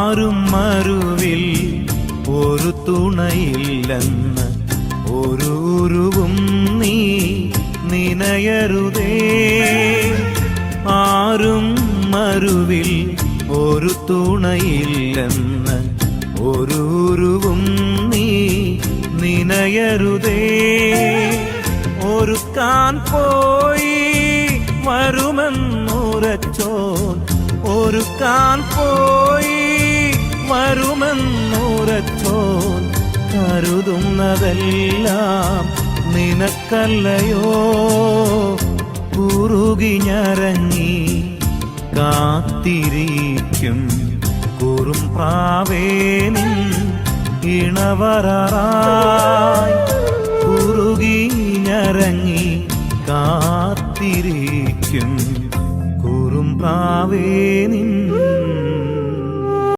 ആരും മരുവിൽ ഒരു തുണയില്ലെന്ന് ഒരു ഉരുവും നീ നിനയരുതേ. ആരും മരുവിൽ ഒരു തുണയില്ലെന്ന് ഒരു ഉരുവും നീ നിനയരുതേ. ഒരുക്കാൻ പോയി വരുമെന്നുരച്ചോൻ, ഒരുക്കാൻ പോയി വരുമെന്നുരച്ചോൻ കരുതുന്നതെല്ലാം നിനക്കല്ലയോ. കുറുകി ഞരങ്ങി കാത്തിരിക്കും കുറും പ്രാവേ നിൻ ഇണവരായി. കുറുകി ഞരങ്ങി കാത്തിരിക്കും കുറും പ്രാവേ നിൻ